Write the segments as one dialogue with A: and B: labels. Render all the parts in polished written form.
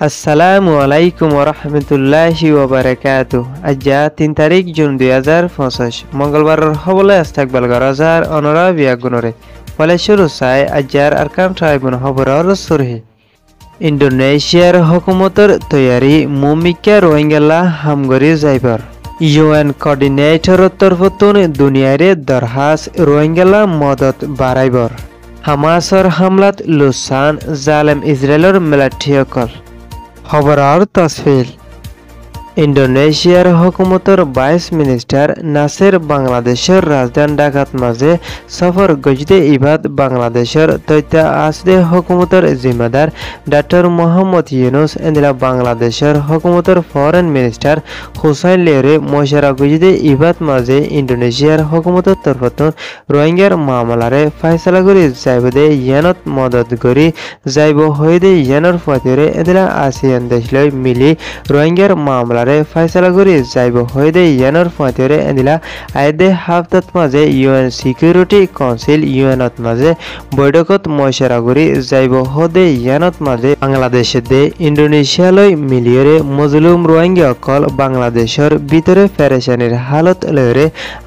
A: আসসালামু আলাইকুম ওরহমতুল্লাহি ওবারাকাতুহ। আজ্জা 3 তারিখ জুন 2025 মঙ্গলবারের হবলে আস্তাকবাল গরাজার অনরা বিয়াগুনরে ফলে শুরু চাই আজ্জার আরকান ট্রাইবুন খবরের সুরহি। ইন্দোনেশিয়ার হুকুমতর তৈয়ারি মুমিকা রোহিঙ্গালা হামগরি যাইবার ইউএন কোঅর্ডিনেটর তরফতুন দুনিয়ারে দরহাস রোহিঙ্গালা মদত বাড়াইবর হামাসর হামলাত লুসান জালেম ইসরায়েলের মিলিটারিসকল খবরের তসফিল। ইন্দোনেশিয়ার হুকুমতর ভাইস মিনিস্টার নাসের বাংলাদেশের রাজধানী ঢাকাত মাঝে সফর গজদে ইবাদ বাংলাদেশের তথ্য আসদে হুকুমতর জিম্মেদার ডক্টর মোহাম্মদ ইউনুস এন্দিলা বাংলাদেশের হুকুমতর ফরেন মিনিস্টার হুসাইন লেরে মশারা গজদে ইবাদ মাঝে ইন্দোনেশিয়ার হুকুমতর তরফতুন রোহিঙ্গার মামলারে ফাইসলা করি যাইবদে ইয়ানত মদত করি যাইব হইদে ইয়ানর ফতিরে এন্দিলা আসিয়ান দেশলৈ মিলি রোহিঙ্গার মামলা ফাইসলা করি যাইব হইদে ইয়ানর ফতিরে এন্দিলা আইদে হাফতাত মাঝে ইউএন সিকিউরিটি কাউন্সিল ইউএনত মাঝে বৈঠকত মশারা করি যাইব হদে ইয়ানত মাঝে বাংলাদেশে দে ইন্দোনেশিয়ালৈ মিলিয়রে মজলুম রোহিঙ্গা অকল বাংলাদেশের ভিতরে ফেরেশানির হালত লয়রে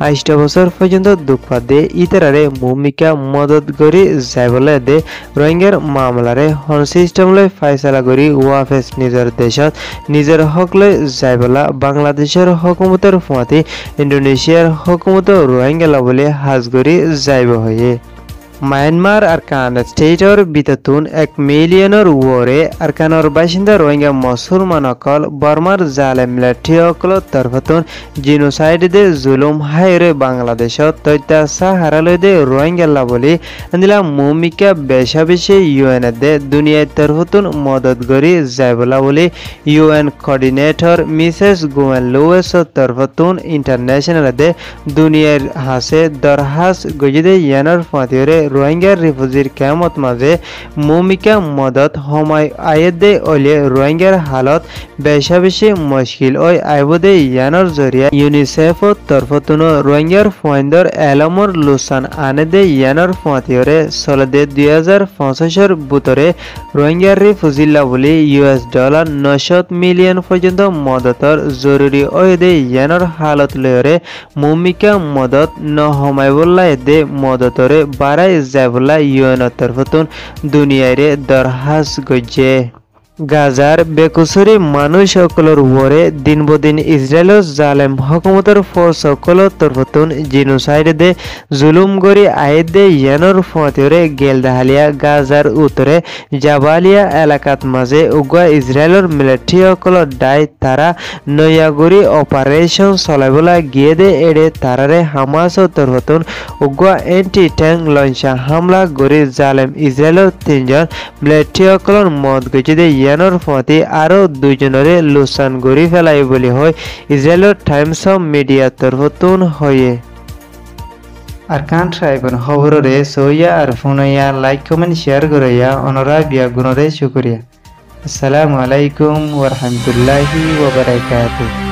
A: 8 বছর পর্যন্ত দুঃখা দে ইতারারে ভূমিকা মদত করি যাইবলে দে রোহিঙ্গার মামলারে হন সিস্টেম লয় ফাইসলা করি ওয়াফেস নিজের দেশত নিজের হক লয় যাইবলা বাংলাদেশের হুকুমতের ফুয়াতি ইন্দোনেশিয়ার হুকুমত রোহিঙ্গালা বলে হাজগরি যাইব হয়ে মায়ানমার আরকান স্টেটর বিততুন 1 মিলিয়নের ওরে আরকানর বাসিন্দা রোহিঙ্গা মুসলমান অকল বর্মার জালেম মিলিটারিসকল তরফতুন জিনোসাইড দে জুলুম হাইরে বাংলাদেশত তথ্য সাহারালৈ দে রোহিঙ্গালা বলি এন্দিলা মুমিকা বেশা বেশি ইউএন দে দুনিয়ার তরফতুন মদত করি যাইবলা বলি UN coordinator Mrs Gwyn Lewis তরফতুন ইন্টারন্যাশনাল দে দুনিয়ার হাসে দরহাস গজিদে ইয়ানর ফাতিরে রোহিঙ্গার রিফিউজির ক্যাম্পত মাঝে মুমিকা মদত হমায় আয়েদে ওলে রোহিঙ্গার হালত বেশা বেশি মুশকিল ওই আইবদে ইয়ানর জরিয়া ইউনিসেফ তরফতুন রোহিঙ্গার ফাইন্দর এলমর লুসান আনেদে ইয়ানর ফাতিরে সলদে 2025 বুতরে রোহিঙ্গার রিফিউজিলা বলি $900 মিলিয়ন পর্যন্ত মদতর জরুরি ওইদে ইয়ানর হালত লয়রে মুমিকা মদত ন হমায় বললা এদে মদতরে বাড়াই যাইবলা ইউএনের তরফতুন দুনিয়ারে দরহাস গজে গাজার বেকুসরি মানুষ সকলের উপরে দিনবদিন ইসরায়েলের জালেম হুকুমতের ফোর্স সকলের তরফতুন জিনোসাইড দে জুলুম করি আইদ দে ইয়ানর ফতিরে গেলদাহালিয়া গাজার উত্তরে জাবালিয়া এলাকাত মাঝে উগুয়া ইসরায়েলের মিলিটারি সকলের দায় তারা নয়াগরি অপারেশন চলাইবলা গিয়ে দে এড়ে তারারে হামাস তরফতুন উগুয়া এন্টি ট্যাঙ্ক লঞ্চা হামলা করি জালেম ইসরায়েলের 3 জন মিলিটারি সকলের মত গেছে দে ইয়ানর ফতি আরো 2 জনরে লুসান গরি ফেলাই বলি হয় ইসরায়েলের টাইমস অফ মিডিয়া তরফতুন হয়ে। আরকান ট্রাইবন খবররে সইয়া আর ফোনইয়া লাইক কমেন্ট শেয়ার করিয়া অনরা বিয়া গুণরে শুকরিয়া। আসসালামু আলাইকুম ওয়া রাহমাতুল্লাহি ওয়া বারাকাতুহু।